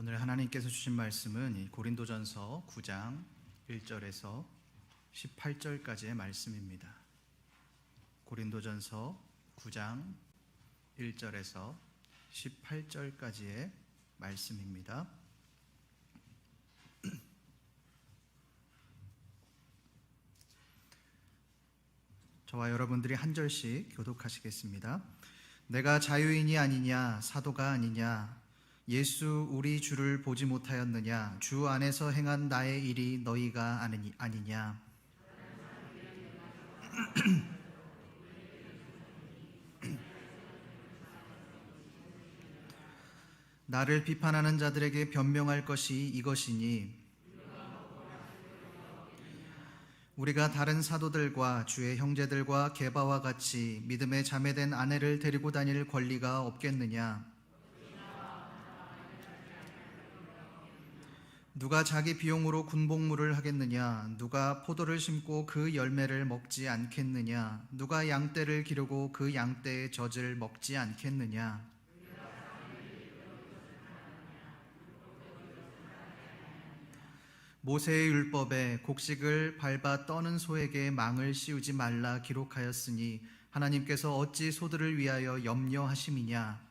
오늘 하나님께서 주신 말씀은 이 고린도전서 9장 1절에서 18절까지의 말씀입니다. 고린도전서 9장 1절에서 18절까지의 말씀입니다. 저와 여러분들이 한 절씩 교독하시겠습니다. 내가 자유인이 아니냐, 사도가 아니냐, 예수 우리 주를 보지 못하였느냐, 주 안에서 행한 나의 일이 너희가 아니냐. 나를 비판하는 자들에게 변명할 것이 이것이니, 우리가 다른 사도들과 주의 형제들과 게바와 같이 믿음에 자매된 아내를 데리고 다닐 권리가 없겠느냐? 누가 자기 비용으로 군복무를 하겠느냐? 누가 포도를 심고 그 열매를 먹지 않겠느냐? 누가 양떼를 기르고 그 양떼의 젖을 먹지 않겠느냐? 모세의 율법에 곡식을 밟아 떠는 소에게 망을 씌우지 말라 기록하였으니 하나님께서 어찌 소들을 위하여 염려하심이냐?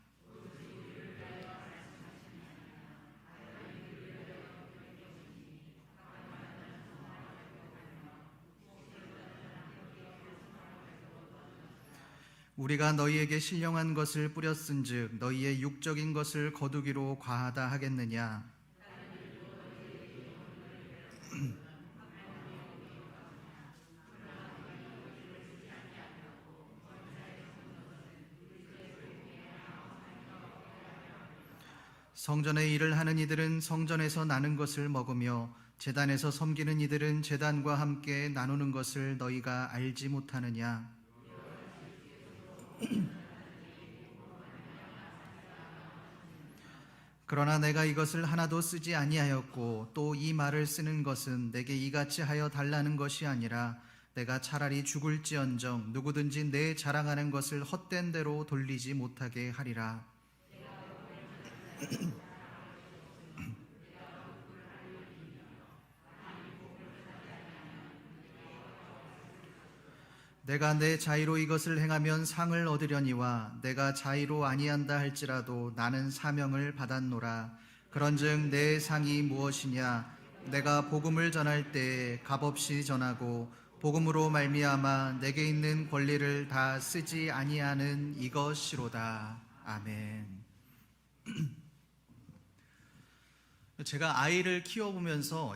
우리가 너희에게 신령한 것을 뿌렸은즉 너희의 육적인 것을 거두기로 과하다 하겠느냐? 성전의 일을 하는 이들은 성전에서 나는 것을 먹으며 제단에서 섬기는 이들은 제단과 함께 나누는 것을 너희가 알지 못하느냐? 그러나 내가 이것을 하나도 쓰지 아니하였고 또 이 말을 쓰는 것은 내게 이같이 하여 달라는 것이 아니라 내가 차라리 죽을지언정 누구든지 내 자랑하는 것을 헛된 대로 돌리지 못하게 하리라. 내가 내 자의로 이것을 행하면 상을 얻으려니와 내가 자의로 아니한다 할지라도 나는 사명을 받았노라. 그런즉 내 상이 무엇이냐? 내가 복음을 전할 때에 값없이 전하고 복음으로 말미암아 내게 있는 권리를 다 쓰지 아니하는 이것이로다. 아멘. 제가 아이를 키워보면서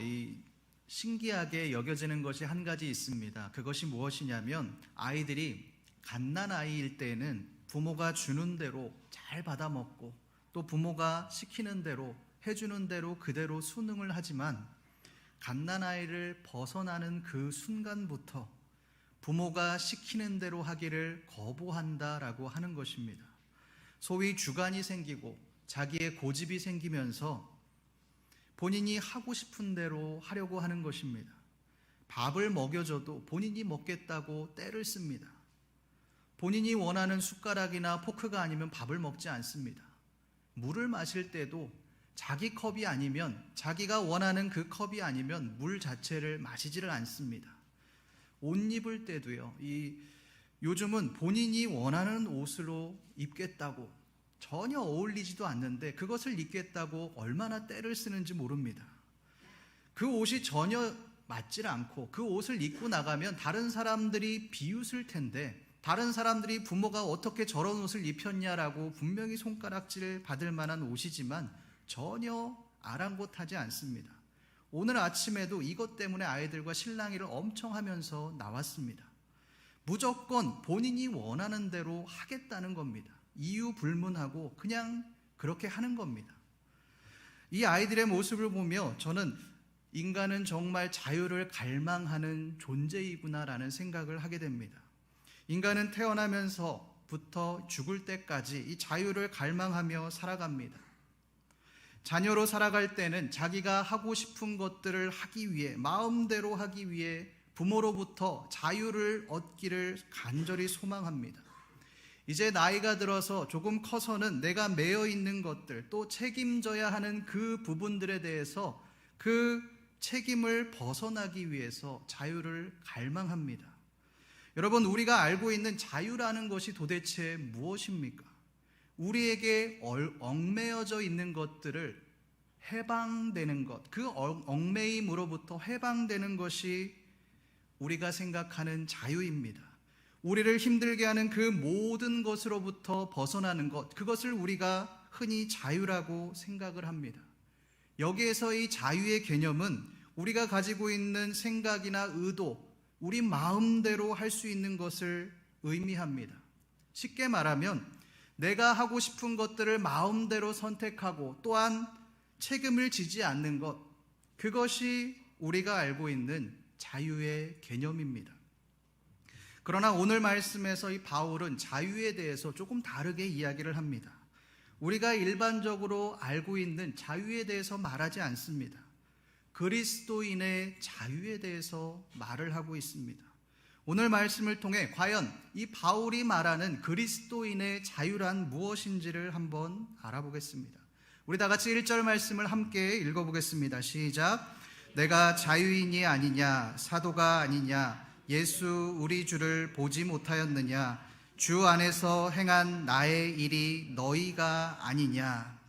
신기하게 여겨지는 것이 한 가지 있습니다. 그것이 무엇이냐면 아이들이 갓난아이일 때는 부모가 주는 대로 잘 받아먹고 또 부모가 시키는 대로 해주는 대로 그대로 순응을 하지만 갓난아이를 벗어나는 그 순간부터 부모가 시키는 대로 하기를 거부한다라고 하는 것입니다. 소위 주관이 생기고 자기의 고집이 생기면서 본인이 하고 싶은 대로 하려고 하는 것입니다. 밥을 먹여줘도 본인이 먹겠다고 떼를 씁니다. 본인이 원하는 숟가락이나 포크가 아니면 밥을 먹지 않습니다. 물을 마실 때도 자기 컵이 아니면, 자기가 원하는 그 컵이 아니면 물 자체를 마시지를 않습니다. 옷 입을 때도요, 요즘은 본인이 원하는 옷으로 입겠다고 전혀 어울리지도 않는데 그것을 입겠다고 얼마나 떼를 쓰는지 모릅니다. 그 옷이 전혀 맞질 않고 그 옷을 입고 나가면 다른 사람들이 비웃을 텐데, 다른 사람들이 부모가 어떻게 저런 옷을 입혔냐라고 분명히 손가락질 받을 만한 옷이지만 전혀 아랑곳하지 않습니다. 오늘 아침에도 이것 때문에 아이들과 실랑이를 엄청 하면서 나왔습니다. 무조건 본인이 원하는 대로 하겠다는 겁니다. 이유 불문하고 그냥 그렇게 하는 겁니다. 이 아이들의 모습을 보며 저는 인간은 정말 자유를 갈망하는 존재이구나라는 생각을 하게 됩니다. 인간은 태어나면서부터 죽을 때까지 이 자유를 갈망하며 살아갑니다. 자녀로 살아갈 때는 자기가 하고 싶은 것들을 하기 위해, 마음대로 하기 위해 부모로부터 자유를 얻기를 간절히 소망합니다. 이제 나이가 들어서 조금 커서는 내가 매여 있는 것들, 또 책임져야 하는 그 부분들에 대해서 그 책임을 벗어나기 위해서 자유를 갈망합니다. 여러분, 우리가 알고 있는 자유라는 것이 도대체 무엇입니까? 우리에게 얽매여져 있는 것들을 해방되는 것, 그 얽매임으로부터 해방되는 것이 우리가 생각하는 자유입니다. 우리를 힘들게 하는 그 모든 것으로부터 벗어나는 것, 그것을 우리가 흔히 자유라고 생각을 합니다. 여기에서 이 자유의 개념은 우리가 가지고 있는 생각이나 의도, 우리 마음대로 할 수 있는 것을 의미합니다. 쉽게 말하면 내가 하고 싶은 것들을 마음대로 선택하고 또한 책임을 지지 않는 것, 그것이 우리가 알고 있는 자유의 개념입니다. 그러나 오늘 말씀에서 이 바울은 자유에 대해서 조금 다르게 이야기를 합니다. 우리가 일반적으로 알고 있는 자유에 대해서 말하지 않습니다. 그리스도인의 자유에 대해서 말을 하고 있습니다. 오늘 말씀을 통해 과연 이 바울이 말하는 그리스도인의 자유란 무엇인지를 한번 알아보겠습니다. 우리 다 같이 1절 말씀을 함께 읽어보겠습니다. 시작. 내가 자유인이 아니냐, 사도가 아니냐, 예수 우리 주를 보지 못하였느냐, 주 안에서 행한 나의 일이 너희가 아니냐.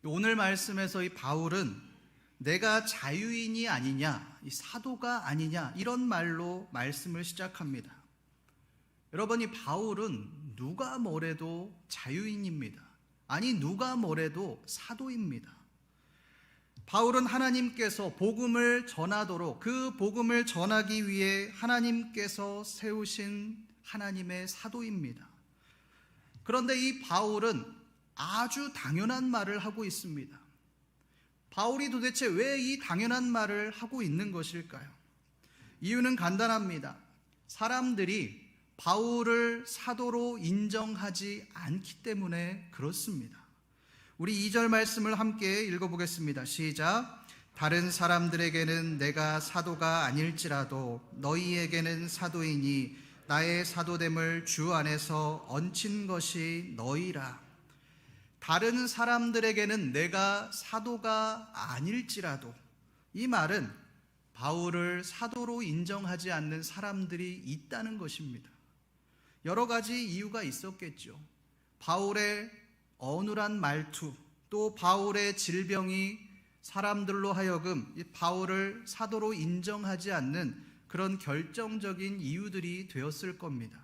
오늘 말씀에서 이 바울은 내가 자유인이 아니냐, 이 사도가 아니냐, 이런 말로 말씀을 시작합니다. 여러분, 이 바울은 누가 뭐래도 자유인입니다. 아니, 누가 뭐래도 사도입니다. 바울은 하나님께서 복음을 전하도록, 그 복음을 전하기 위해 하나님께서 세우신 하나님의 사도입니다. 그런데 이 바울은 아주 당연한 말을 하고 있습니다. 바울이 도대체 왜 이 당연한 말을 하고 있는 것일까요? 이유는 간단합니다. 사람들이 바울을 사도로 인정하지 않기 때문에 그렇습니다. 우리 2절 말씀을 함께 읽어보겠습니다. 시작. 다른 사람들에게는 내가 사도가 아닐지라도 너희에게는 사도이니 나의 사도됨을 주 안에서 얹힌 것이 너희라. 다른 사람들에게는 내가 사도가 아닐지라도, 이 말은 바울을 사도로 인정하지 않는 사람들이 있다는 것입니다. 여러 가지 이유가 있었겠죠. 바울의 어눌한 말투, 또 바울의 질병이 사람들로 하여금 바울을 사도로 인정하지 않는 그런 결정적인 이유들이 되었을 겁니다.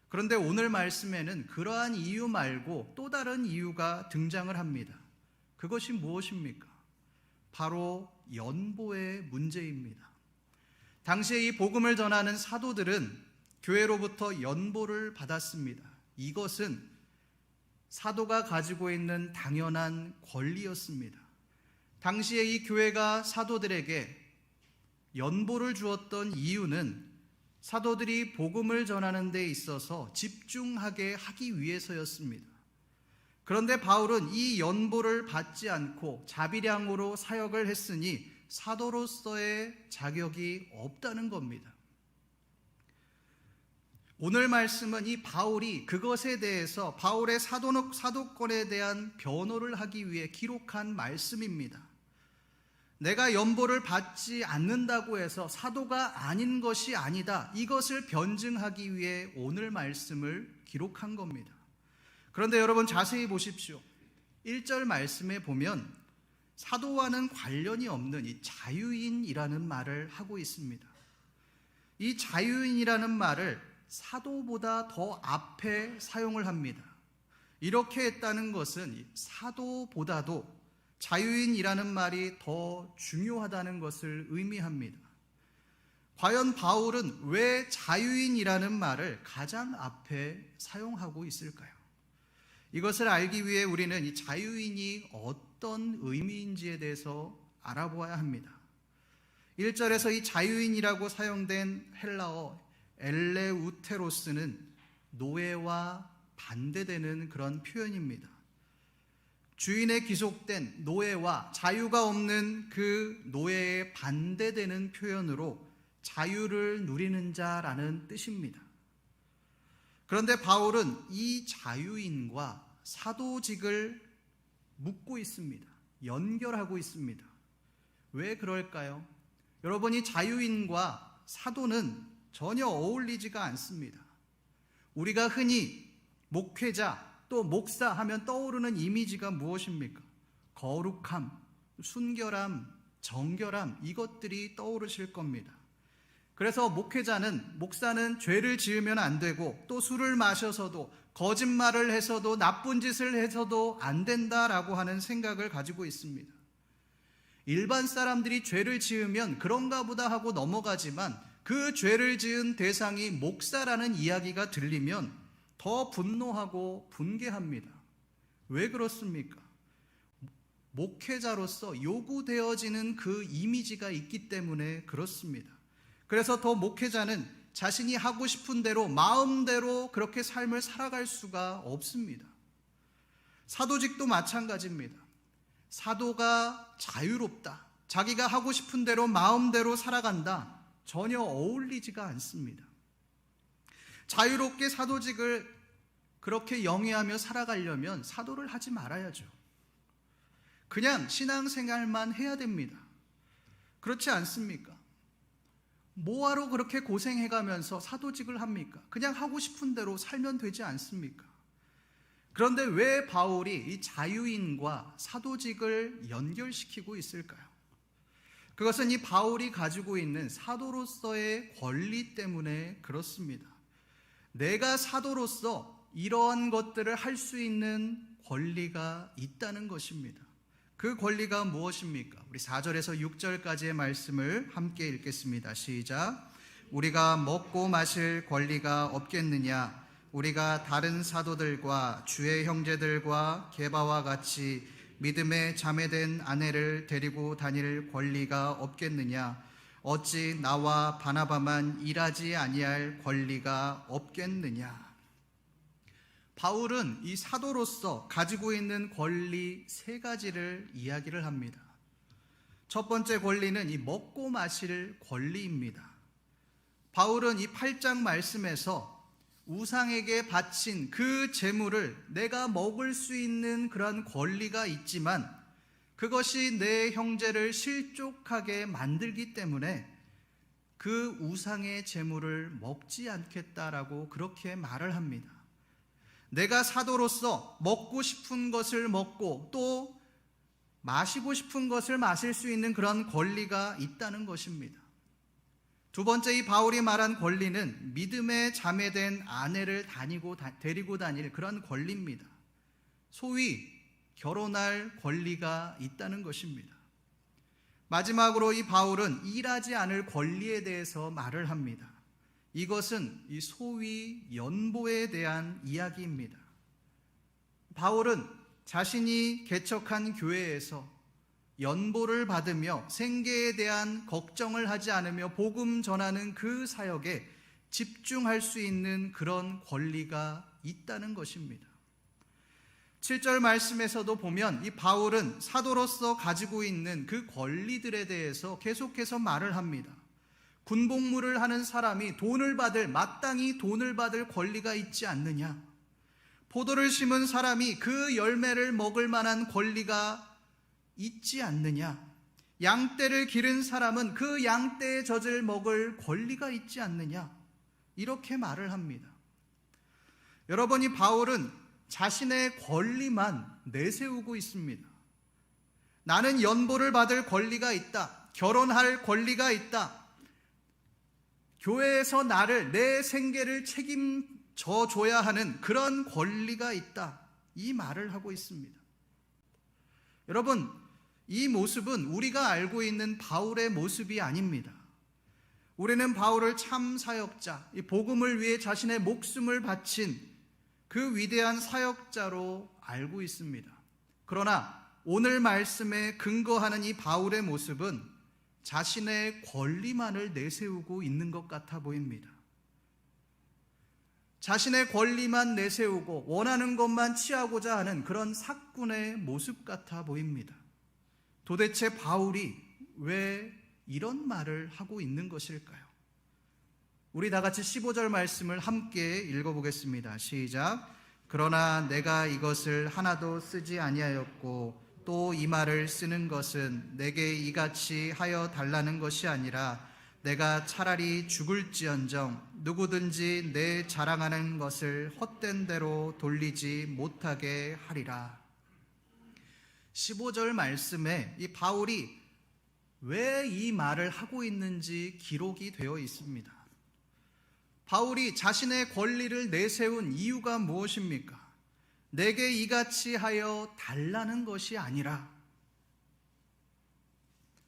그런데 오늘 말씀에는 그러한 이유 말고 또 다른 이유가 등장을 합니다. 그것이 무엇입니까? 바로 연보의 문제입니다. 당시에 이 복음을 전하는 사도들은 교회로부터 연보를 받았습니다. 이것은 사도가 가지고 있는 당연한 권리였습니다. 당시에 이 교회가 사도들에게 연보를 주었던 이유는 사도들이 복음을 전하는 데 있어서 집중하게 하기 위해서였습니다. 그런데 바울은 이 연보를 받지 않고 자비량으로 사역을 했으니 사도로서의 자격이 없다는 겁니다. 오늘 말씀은 이 바울이 그것에 대해서 바울의 사도권에 대한 변호를 하기 위해 기록한 말씀입니다. 내가 연보를 받지 않는다고 해서 사도가 아닌 것이 아니다, 이것을 변증하기 위해 오늘 말씀을 기록한 겁니다. 그런데 여러분 자세히 보십시오. 1절 말씀에 보면 사도와는 관련이 없는 이 자유인이라는 말을 하고 있습니다. 이 자유인이라는 말을 사도보다 더 앞에 사용을 합니다. 이렇게 했다는 것은 사도보다도 자유인이라는 말이 더 중요하다는 것을 의미합니다. 과연 바울은 왜 자유인이라는 말을 가장 앞에 사용하고 있을까요? 이것을 알기 위해 우리는 이 자유인이 어떤 의미인지에 대해서 알아보아야 합니다. 1절에서 이 자유인이라고 사용된 헬라어 엘레우테로스는 노예와 반대되는 그런 표현입니다. 주인에 귀속된 노예와 자유가 없는 그 노예에 반대되는 표현으로 자유를 누리는 자라는 뜻입니다. 그런데 바울은 이 자유인과 사도직을 묶고 있습니다. 연결하고 있습니다. 왜 그럴까요? 여러분, 이 자유인과 사도는 전혀 어울리지가 않습니다. 우리가 흔히 목회자 또 목사 하면 떠오르는 이미지가 무엇입니까? 거룩함, 순결함, 정결함, 이것들이 떠오르실 겁니다. 그래서 목사는 죄를 지으면 안 되고, 또 술을 마셔서도, 거짓말을 해서도, 나쁜 짓을 해서도 안 된다라고 하는 생각을 가지고 있습니다. 일반 사람들이 죄를 지으면 그런가 보다 하고 넘어가지만, 그 죄를 지은 대상이 목사라는 이야기가 들리면 더 분노하고 분개합니다. 왜 그렇습니까? 목회자로서 요구되어지는 그 이미지가 있기 때문에 그렇습니다. 그래서 더 목회자는 자신이 하고 싶은 대로 마음대로 그렇게 삶을 살아갈 수가 없습니다. 사도직도 마찬가지입니다. 사도가 자유롭다, 자기가 하고 싶은 대로 마음대로 살아간다, 전혀 어울리지가 않습니다. 자유롭게 사도직을 그렇게 영위하며 살아가려면 사도를 하지 말아야죠. 그냥 신앙생활만 해야 됩니다. 그렇지 않습니까? 뭐하러 그렇게 고생해가면서 사도직을 합니까? 그냥 하고 싶은 대로 살면 되지 않습니까? 그런데 왜 바울이 이 자유인과 사도직을 연결시키고 있을까요? 그것은 이 바울이 가지고 있는 사도로서의 권리 때문에 그렇습니다. 내가 사도로서 이러한 것들을 할 수 있는 권리가 있다는 것입니다. 그 권리가 무엇입니까? 우리 4절에서 6절까지의 말씀을 함께 읽겠습니다. 시작. 우리가 먹고 마실 권리가 없겠느냐? 우리가 다른 사도들과 주의 형제들과 게바와 같이 믿음에 자매된 아내를 데리고 다닐 권리가 없겠느냐? 어찌 나와 바나바만 일하지 아니할 권리가 없겠느냐? 바울은 이 사도로서 가지고 있는 권리 3가지를 이야기를 합니다. 첫 번째 권리는 이 먹고 마실 권리입니다. 바울은 이 8장 말씀에서 우상에게 바친 그 제물을 내가 먹을 수 있는 그런 권리가 있지만, 그것이 내 형제를 실족하게 만들기 때문에 그 우상의 제물을 먹지 않겠다라고 그렇게 말을 합니다. 내가 사도로서 먹고 싶은 것을 먹고 또 마시고 싶은 것을 마실 수 있는 그런 권리가 있다는 것입니다. 두 번째, 이 바울이 말한 권리는 믿음에 자매된 아내를 데리고 다닐 그런 권리입니다. 소위 결혼할 권리가 있다는 것입니다. 마지막으로 이 바울은 일하지 않을 권리에 대해서 말을 합니다. 이것은 이 소위 연보에 대한 이야기입니다. 바울은 자신이 개척한 교회에서 연보를 받으며 생계에 대한 걱정을 하지 않으며 복음 전하는 그 사역에 집중할 수 있는 그런 권리가 있다는 것입니다. 7절 말씀에서도 보면 이 바울은 사도로서 가지고 있는 그 권리들에 대해서 계속해서 말을 합니다. 군복무를 하는 사람이 마땅히 돈을 받을 권리가 있지 않느냐? 포도를 심은 사람이 그 열매를 먹을 만한 권리가 있지 않느냐? 양떼를 기른 사람은 그 양떼의 젖을 먹을 권리가 있지 않느냐? 이렇게 말을 합니다. 여러분, 이 바울은 자신의 권리만 내세우고 있습니다. 나는 연보를 받을 권리가 있다. 결혼할 권리가 있다. 교회에서 내 생계를 책임져 줘야 하는 그런 권리가 있다. 이 말을 하고 있습니다. 여러분, 이 모습은 우리가 알고 있는 바울의 모습이 아닙니다. 우리는 바울을 참 사역자, 이 복음을 위해 자신의 목숨을 바친 그 위대한 사역자로 알고 있습니다. 그러나 오늘 말씀에 근거하는 이 바울의 모습은 자신의 권리만을 내세우고 있는 것 같아 보입니다. 자신의 권리만 내세우고 원하는 것만 취하고자 하는 그런 사꾼의 모습 같아 보입니다. 도대체 바울이 왜 이런 말을 하고 있는 것일까요? 우리 다 같이 15절 말씀을 함께 읽어보겠습니다. 시작. 그러나 내가 이것을 하나도 쓰지 아니하였고 또 이 말을 쓰는 것은 내게 이같이 하여 달라는 것이 아니라 내가 차라리 죽을지언정 누구든지 내 자랑하는 것을 헛된 대로 돌리지 못하게 하리라. 15절 말씀에 이 바울이 왜 이 말을 하고 있는지 기록이 되어 있습니다. 바울이 자신의 권리를 내세운 이유가 무엇입니까? 내게 이같이 하여 달라는 것이 아니라,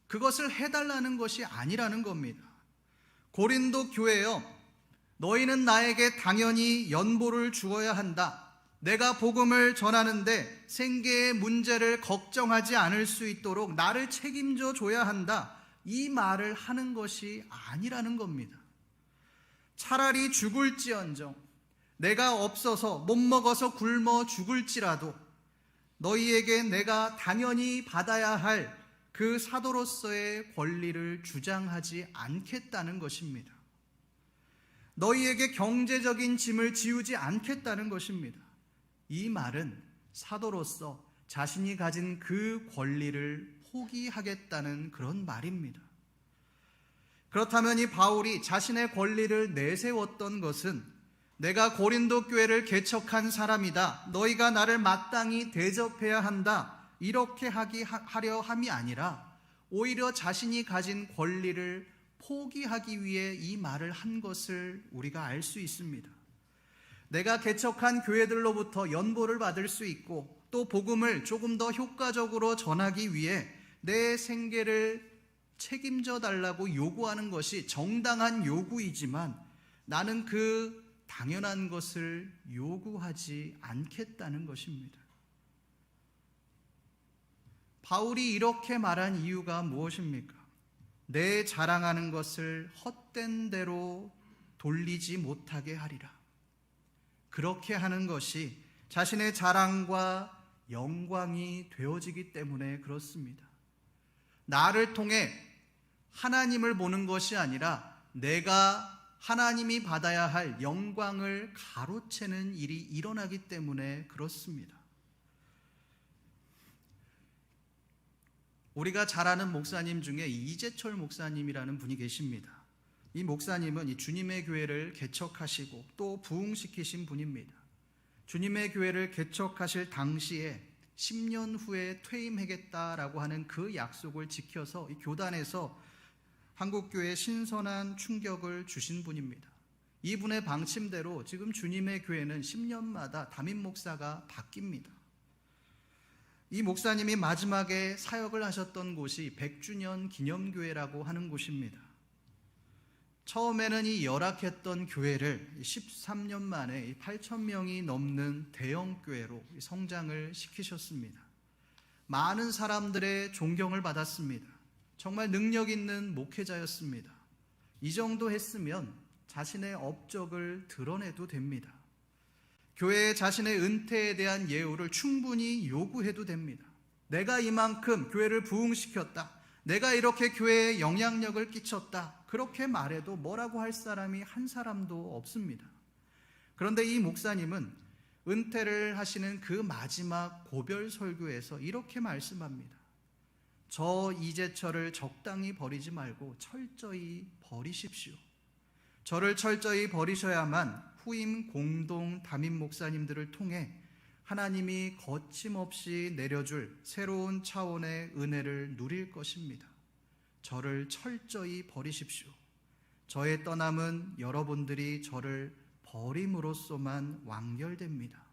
그것을 해달라는 것이 아니라는 겁니다. 고린도 교회여, 너희는 나에게 당연히 연보를 주어야 한다. 내가 복음을 전하는데 생계의 문제를 걱정하지 않을 수 있도록 나를 책임져 줘야 한다. 이 말을 하는 것이 아니라는 겁니다. 차라리 죽을지언정, 내가 없어서 못 먹어서 굶어 죽을지라도 너희에게 내가 당연히 받아야 할 그 사도로서의 권리를 주장하지 않겠다는 것입니다. 너희에게 경제적인 짐을 지우지 않겠다는 것입니다. 이 말은 사도로서 자신이 가진 그 권리를 포기하겠다는 그런 말입니다. 그렇다면 이 바울이 자신의 권리를 내세웠던 것은 내가 고린도 교회를 개척한 사람이다, 너희가 나를 마땅히 대접해야 한다, 이렇게 하려 함이 아니라 오히려 자신이 가진 권리를 포기하기 위해 이 말을 한 것을 우리가 알 수 있습니다. 내가 개척한 교회들로부터 연보를 받을 수 있고 또 복음을 조금 더 효과적으로 전하기 위해 내 생계를 책임져 달라고 요구하는 것이 정당한 요구이지만 나는 그 당연한 것을 요구하지 않겠다는 것입니다. 바울이 이렇게 말한 이유가 무엇입니까? 내 자랑하는 것을 헛된 대로 돌리지 못하게 하리라. 그렇게 하는 것이 자신의 자랑과 영광이 되어지기 때문에 그렇습니다. 나를 통해 하나님을 보는 것이 아니라 내가 하나님이 받아야 할 영광을 가로채는 일이 일어나기 때문에 그렇습니다. 우리가 잘 아는 목사님 중에 이재철 목사님이라는 분이 계십니다. 이 목사님은 이 주님의 교회를 개척하시고 또 부흥시키신 분입니다. 주님의 교회를 개척하실 당시에 10년 후에 퇴임하겠다라고 하는 그 약속을 지켜서 이 교단에서 한국교회에 신선한 충격을 주신 분입니다. 이분의 방침대로 지금 주님의 교회는 10년마다 담임 목사가 바뀝니다. 이 목사님이 마지막에 사역을 하셨던 곳이 100주년 기념교회라고 하는 곳입니다. 처음에는 이 열악했던 교회를 13년 만에 8,000명이 넘는 대형교회로 성장을 시키셨습니다. 많은 사람들의 존경을 받았습니다. 정말 능력 있는 목회자였습니다. 이 정도 했으면 자신의 업적을 드러내도 됩니다. 교회에 자신의 은퇴에 대한 예우를 충분히 요구해도 됩니다. 내가 이만큼 교회를 부흥시켰다, 내가 이렇게 교회에 영향력을 끼쳤다, 그렇게 말해도 뭐라고 할 사람이 한 사람도 없습니다. 그런데 이 목사님은 은퇴를 하시는 그 마지막 고별 설교에서 이렇게 말씀합니다. 저 이재철을 적당히 버리지 말고 철저히 버리십시오. 저를 철저히 버리셔야만 후임 공동 담임 목사님들을 통해 하나님이 거침없이 내려줄 새로운 차원의 은혜를 누릴 것입니다. 저를 철저히 버리십시오. 저의 떠남은 여러분들이 저를 버림으로써만 완결됩니다.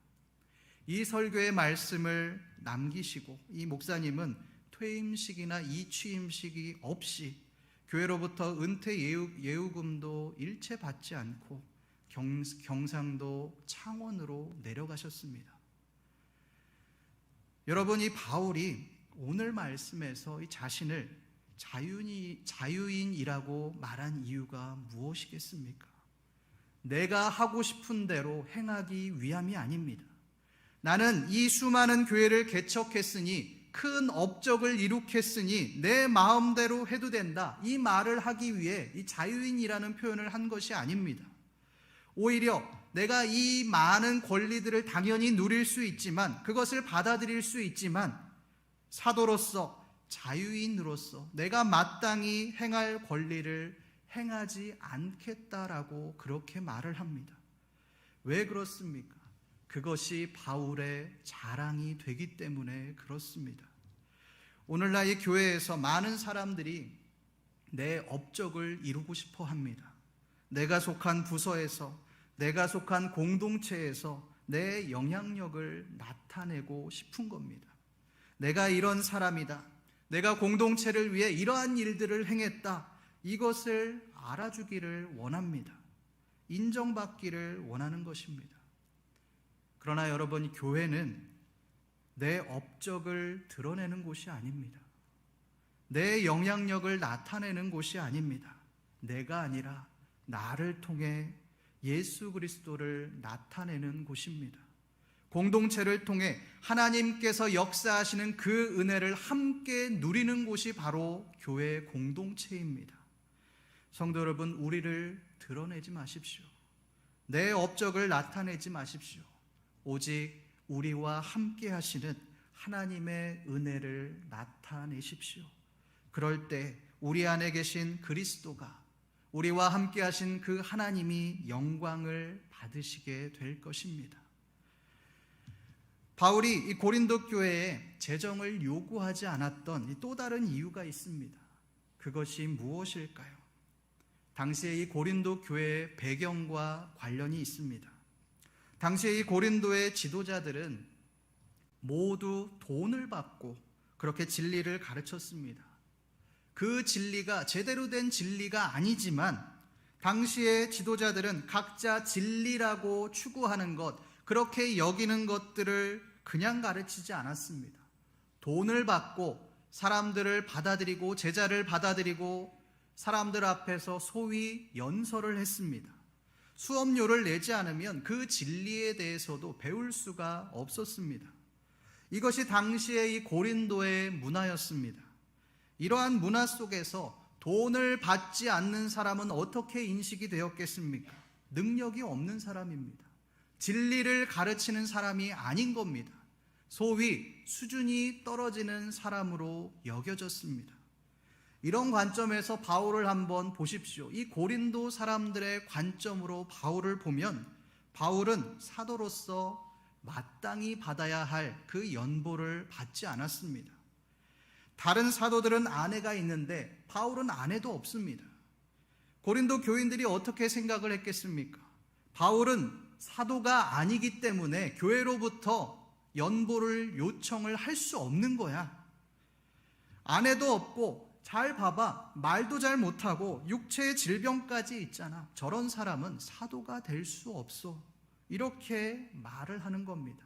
이 설교의 말씀을 남기시고 이 목사님은 퇴임식이나 이취임식이 없이 교회로부터 은퇴 예우금도 일체 받지 않고 경상도 창원으로 내려가셨습니다. 여러분, 이 바울이 오늘 말씀에서 이 자신을 자유인이라고 말한 이유가 무엇이겠습니까? 내가 하고 싶은 대로 행하기 위함이 아닙니다. 나는 이 수많은 교회를 개척했으니 큰 업적을 이룩했으니 내 마음대로 해도 된다, 이 말을 하기 위해 이 자유인이라는 표현을 한 것이 아닙니다. 오히려 내가 이 많은 권리들을 당연히 누릴 수 있지만, 그것을 받아들일 수 있지만, 사도로서, 자유인으로서 내가 마땅히 행할 권리를 행하지 않겠다라고 그렇게 말을 합니다. 왜 그렇습니까? 그것이 바울의 자랑이 되기 때문에 그렇습니다. 오늘날 이 교회에서 많은 사람들이 내 업적을 이루고 싶어 합니다. 내가 속한 부서에서, 내가 속한 공동체에서 내 영향력을 나타내고 싶은 겁니다. 내가 이런 사람이다, 내가 공동체를 위해 이러한 일들을 행했다, 이것을 알아주기를 원합니다. 인정받기를 원하는 것입니다. 그러나 여러분, 교회는 내 업적을 드러내는 곳이 아닙니다. 내 영향력을 나타내는 곳이 아닙니다. 내가 아니라 나를 통해 예수 그리스도를 나타내는 곳입니다. 공동체를 통해 하나님께서 역사하시는 그 은혜를 함께 누리는 곳이 바로 교회 공동체입니다. 성도 여러분, 우리를 드러내지 마십시오. 내 업적을 나타내지 마십시오. 오직 우리와 함께 하시는 하나님의 은혜를 나타내십시오. 그럴 때 우리 안에 계신 그리스도가, 우리와 함께 하신 그 하나님이 영광을 받으시게 될 것입니다. 바울이 이 고린도 교회에 재정을 요구하지 않았던 또 다른 이유가 있습니다. 그것이 무엇일까요? 당시에 이 고린도 교회의 배경과 관련이 있습니다. 당시에 이 고린도의 지도자들은 모두 돈을 받고 그렇게 진리를 가르쳤습니다. 그 진리가 제대로 된 진리가 아니지만, 당시의 지도자들은 각자 진리라고 추구하는 것, 그렇게 여기는 것들을 그냥 가르치지 않았습니다. 돈을 받고 사람들을 받아들이고 제자를 받아들이고 사람들 앞에서 소위 연설을 했습니다. 수업료를 내지 않으면 그 진리에 대해서도 배울 수가 없었습니다. 이것이 당시의 이 고린도의 문화였습니다. 이러한 문화 속에서 돈을 받지 않는 사람은 어떻게 인식이 되었겠습니까? 능력이 없는 사람입니다. 진리를 가르치는 사람이 아닌 겁니다. 소위 수준이 떨어지는 사람으로 여겨졌습니다. 이런 관점에서 바울을 한번 보십시오. 이 고린도 사람들의 관점으로 바울을 보면, 바울은 사도로서 마땅히 받아야 할 그 연보를 받지 않았습니다. 다른 사도들은 아내가 있는데 바울은 아내도 없습니다. 고린도 교인들이 어떻게 생각을 했겠습니까? 바울은 사도가 아니기 때문에 교회로부터 연보를 요청을 할 수 없는 거야. 아내도 없고, 잘 봐봐, 말도 잘 못하고 육체의 질병까지 있잖아. 저런 사람은 사도가 될 수 없어. 이렇게 말을 하는 겁니다.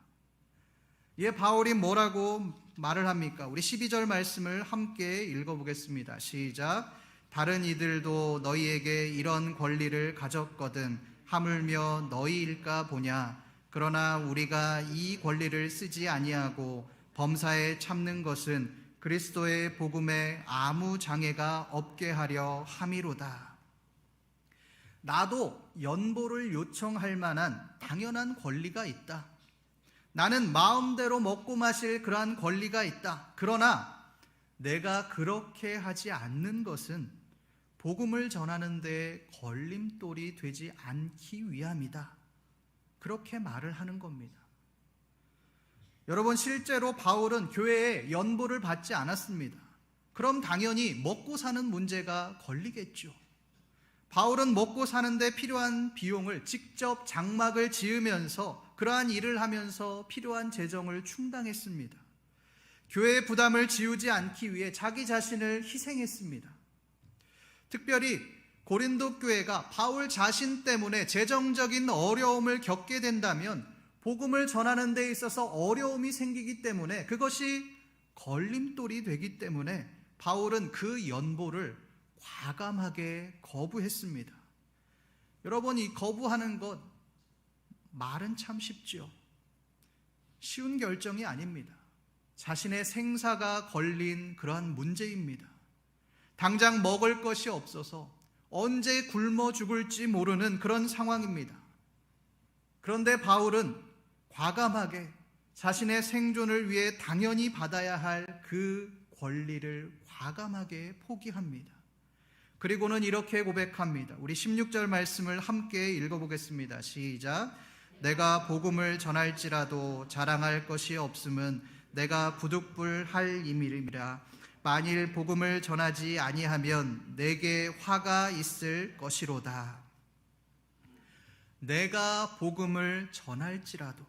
예, 바울이 뭐라고 말을 합니까? 우리 12절 말씀을 함께 읽어보겠습니다. 시작. 다른 이들도 너희에게 이런 권리를 가졌거든 하물며 너희일까 보냐. 그러나 우리가 이 권리를 쓰지 아니하고 범사에 참는 것은 그리스도의 복음에 아무 장애가 없게 하려 함이로다. 나도 연보를 요청할 만한 당연한 권리가 있다. 나는 마음대로 먹고 마실 그러한 권리가 있다. 그러나 내가 그렇게 하지 않는 것은 복음을 전하는 데 걸림돌이 되지 않기 위함이다. 그렇게 말을 하는 겁니다. 여러분, 실제로 바울은 교회에 연보를 받지 않았습니다. 그럼 당연히 먹고 사는 문제가 걸리겠죠. 바울은 먹고 사는데 필요한 비용을 직접 장막을 지으면서 그러한 일을 하면서 필요한 재정을 충당했습니다. 교회의 부담을 지우지 않기 위해 자기 자신을 희생했습니다. 특별히 고린도 교회가 바울 자신 때문에 재정적인 어려움을 겪게 된다면 복음을 전하는 데 있어서 어려움이 생기기 때문에, 그것이 걸림돌이 되기 때문에 바울은 그 연보를 과감하게 거부했습니다. 여러분, 이 거부하는 것, 말은 참 쉽죠. 쉬운 결정이 아닙니다. 자신의 생사가 걸린 그러한 문제입니다. 당장 먹을 것이 없어서 언제 굶어 죽을지 모르는 그런 상황입니다. 그런데 바울은 과감하게 자신의 생존을 위해 당연히 받아야 할 그 권리를 과감하게 포기합니다. 그리고는 이렇게 고백합니다. 우리 16절 말씀을 함께 읽어보겠습니다. 시작. 내가 복음을 전할지라도 자랑할 것이 없음은 내가 부득불할 임이라. 만일 복음을 전하지 아니하면 내게 화가 있을 것이로다. 내가 복음을 전할지라도,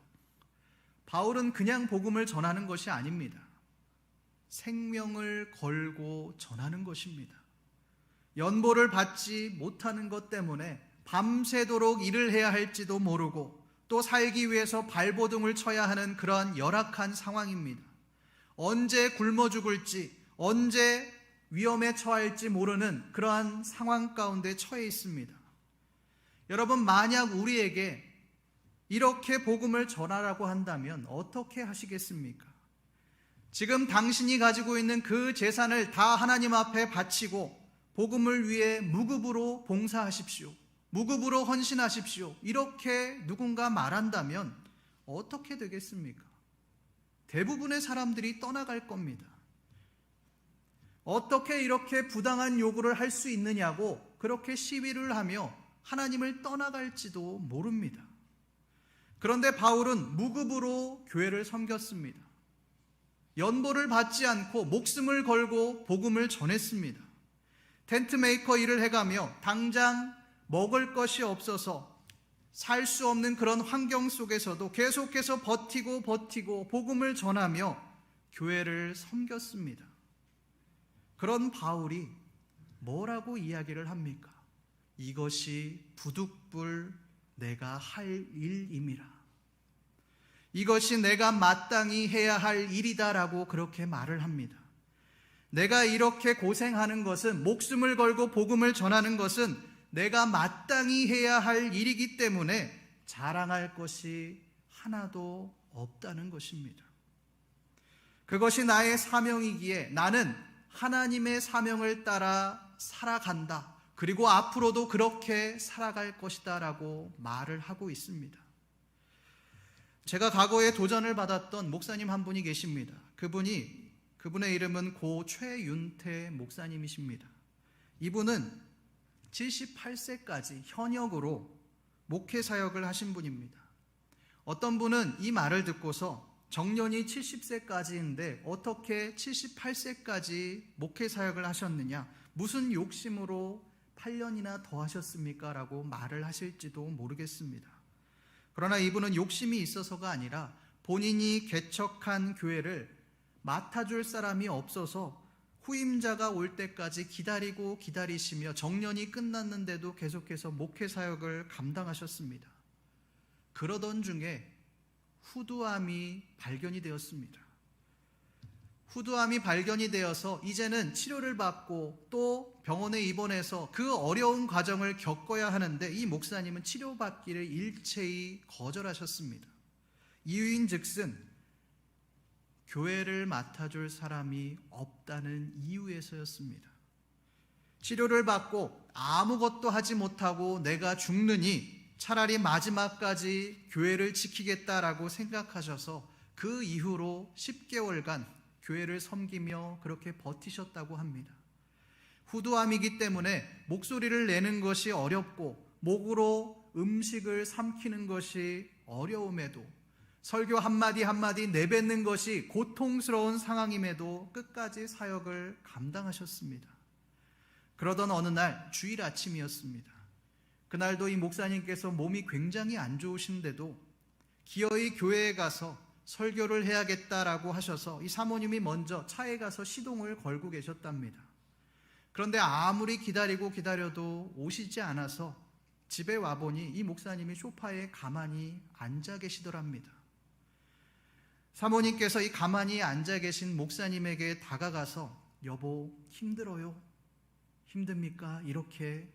바울은 그냥 복음을 전하는 것이 아닙니다. 생명을 걸고 전하는 것입니다. 연보를 받지 못하는 것 때문에 밤새도록 일을 해야 할지도 모르고 또 살기 위해서 발버둥을 쳐야 하는 그러한 열악한 상황입니다. 언제 굶어 죽을지, 언제 위험에 처할지 모르는 그러한 상황 가운데 처해 있습니다. 여러분, 만약 우리에게 이렇게 복음을 전하라고 한다면 어떻게 하시겠습니까? 지금 당신이 가지고 있는 그 재산을 다 하나님 앞에 바치고 복음을 위해 무급으로 봉사하십시오, 무급으로 헌신하십시오, 이렇게 누군가 말한다면 어떻게 되겠습니까? 대부분의 사람들이 떠나갈 겁니다. 어떻게 이렇게 부당한 요구를 할 수 있느냐고 그렇게 시위를 하며 하나님을 떠나갈지도 모릅니다. 그런데 바울은 무급으로 교회를 섬겼습니다. 연보를 받지 않고 목숨을 걸고 복음을 전했습니다. 텐트메이커 일을 해가며 당장 먹을 것이 없어서 살 수 없는 그런 환경 속에서도 계속해서 버티고 복음을 전하며 교회를 섬겼습니다. 그런 바울이 뭐라고 이야기를 합니까? 이것이 부득불 내가 할 일임이라. 이것이 내가 마땅히 해야 할 일이다라고 그렇게 말을 합니다. 내가 이렇게 고생하는 것은, 목숨을 걸고 복음을 전하는 것은 내가 마땅히 해야 할 일이기 때문에 자랑할 것이 하나도 없다는 것입니다. 그것이 나의 사명이기에 나는 하나님의 사명을 따라 살아간다, 그리고 앞으로도 그렇게 살아갈 것이다 라고 말을 하고 있습니다. 제가 과거에 도전을 받았던 목사님 한 분이 계십니다. 그분의 이름은 고 최윤태 목사님이십니다. 이분은 78세까지 현역으로 목회 사역을 하신 분입니다. 어떤 분은 이 말을 듣고서 정년이 70세까지인데 어떻게 78세까지 목회 사역을 하셨느냐, 무슨 욕심으로 8년이나 더 하셨습니까? 라고 말을 하실지도 모르겠습니다. 그러나 이분은 욕심이 있어서가 아니라 본인이 개척한 교회를 맡아줄 사람이 없어서 후임자가 올 때까지 기다리시며 정년이 끝났는데도 계속해서 목회 사역을 감당하셨습니다. 그러던 중에 후두암이 발견이 되었습니다. 후두암이 발견이 되어서 이제는 치료를 받고 또 병원에 입원해서 그 어려운 과정을 겪어야 하는데 이 목사님은 치료받기를 일체히 거절하셨습니다. 이유인즉슨 교회를 맡아줄 사람이 없다는 이유에서였습니다. 치료를 받고 아무것도 하지 못하고 내가 죽느니 차라리 마지막까지 교회를 지키겠다라고 생각하셔서 그 이후로 10개월간 교회를 섬기며 그렇게 버티셨다고 합니다. 후두암이기 때문에 목소리를 내는 것이 어렵고 목으로 음식을 삼키는 것이 어려움에도, 설교 한마디 한마디 내뱉는 것이 고통스러운 상황임에도 끝까지 사역을 감당하셨습니다. 그러던 어느 날 주일 아침이었습니다. 그날도 이 목사님께서 몸이 굉장히 안 좋으신데도 기어이 교회에 가서 설교를 해야겠다라고 하셔서 이 사모님이 먼저 차에 가서 시동을 걸고 계셨답니다. 그런데 아무리 기다려도 오시지 않아서 집에 와보니 이 목사님이 소파에 가만히 앉아 계시더랍니다. 사모님께서 이 가만히 앉아 계신 목사님에게 다가가서 여보 힘들어요? 힘듭니까? 이렇게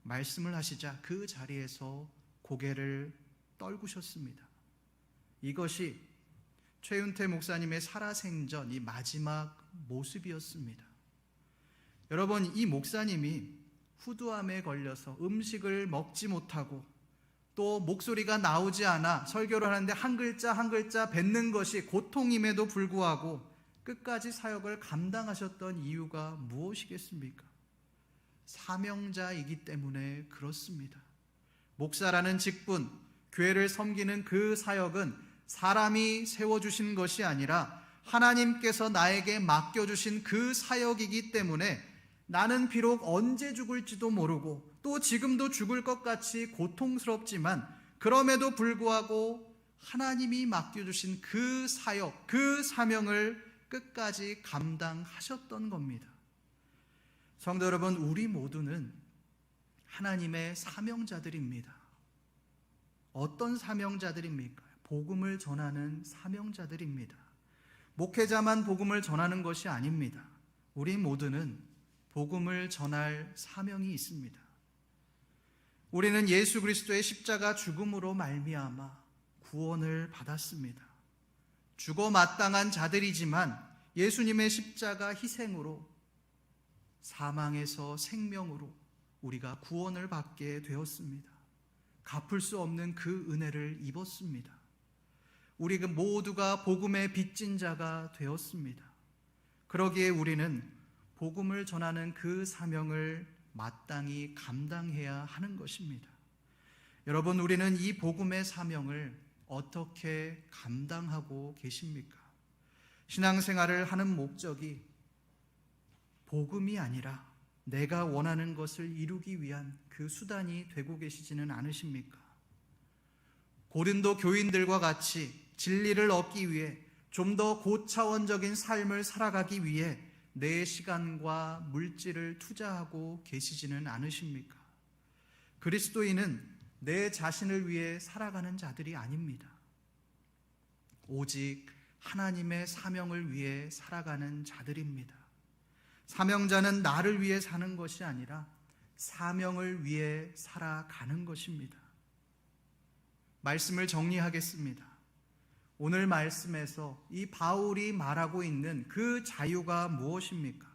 말씀을 하시자 그 자리에서 고개를 떨구셨습니다. 이것이 최윤태 목사님의 살아생전 이 마지막 모습이었습니다. 여러분, 이 목사님이 후두암에 걸려서 음식을 먹지 못하고 또 목소리가 나오지 않아 설교를 하는데 한 글자 한 글자 뱉는 것이 고통임에도 불구하고 끝까지 사역을 감당하셨던 이유가 무엇이겠습니까? 사명자이기 때문에 그렇습니다. 목사라는 직분, 교회를 섬기는 그 사역은 사람이 세워주신 것이 아니라 하나님께서 나에게 맡겨주신 그 사역이기 때문에 나는 비록 언제 죽을지도 모르고 또 지금도 죽을 것 같이 고통스럽지만 그럼에도 불구하고 하나님이 맡겨주신 그 사역, 그 사명을 끝까지 감당하셨던 겁니다. 성도 여러분, 우리 모두는 하나님의 사명자들입니다. 어떤 사명자들입니까? 복음을 전하는 사명자들입니다. 목회자만 복음을 전하는 것이 아닙니다. 우리 모두는 복음을 전할 사명이 있습니다. 우리는 예수 그리스도의 십자가 죽음으로 말미암아 구원을 받았습니다. 죽어 마땅한 자들이지만 예수님의 십자가 희생으로 사망에서 생명으로 우리가 구원을 받게 되었습니다. 갚을 수 없는 그 은혜를 입었습니다. 우리 모두가 복음의 빚진 자가 되었습니다. 그러기에 우리는 복음을 전하는 그 사명을 마땅히 감당해야 하는 것입니다. 여러분, 우리는 이 복음의 사명을 어떻게 감당하고 계십니까? 신앙생활을 하는 목적이 복음이 아니라 내가 원하는 것을 이루기 위한 그 수단이 되고 계시지는 않으십니까? 고린도 교인들과 같이 진리를 얻기 위해 좀 더 고차원적인 삶을 살아가기 위해 내 시간과 물질을 투자하고 계시지는 않으십니까? 그리스도인은 내 자신을 위해 살아가는 자들이 아닙니다. 오직 하나님의 사명을 위해 살아가는 자들입니다. 사명자는 나를 위해 사는 것이 아니라 사명을 위해 살아가는 것입니다. 말씀을 정리하겠습니다. 오늘 말씀에서 이 바울이 말하고 있는 그 자유가 무엇입니까?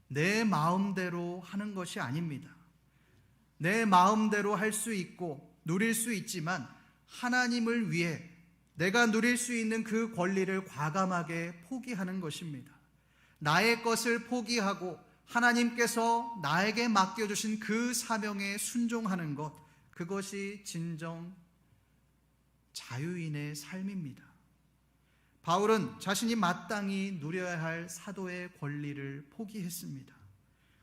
내 마음대로 하는 것이 아닙니다. 내 마음대로 할 수 있고 누릴 수 있지만 하나님을 위해 내가 누릴 수 있는 그 권리를 과감하게 포기하는 것입니다. 나의 것을 포기하고 하나님께서 나에게 맡겨주신 그 사명에 순종하는 것, 그것이 진정 자유인의 삶입니다. 바울은 자신이 마땅히 누려야 할 사도의 권리를 포기했습니다.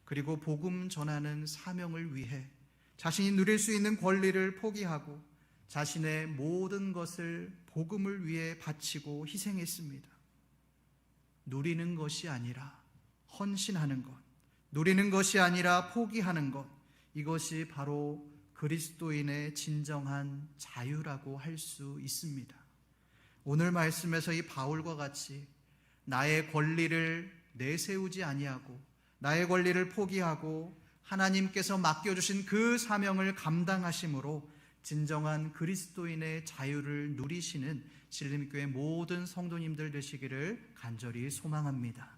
그리고 복음 전하는 사명을 위해 자신이 누릴 수 있는 권리를 포기하고 자신의 모든 것을 복음을 위해 바치고 희생했습니다. 누리는 것이 아니라 헌신하는 것, 누리는 것이 아니라 포기하는 것, 이것이 바로 그리스도인의 진정한 자유라고 할 수 있습니다. 오늘 말씀에서 이 바울과 같이 나의 권리를 내세우지 아니하고 나의 권리를 포기하고 하나님께서 맡겨주신 그 사명을 감당하심으로 진정한 그리스도인의 자유를 누리시는 신림교회 모든 성도님들 되시기를 간절히 소망합니다.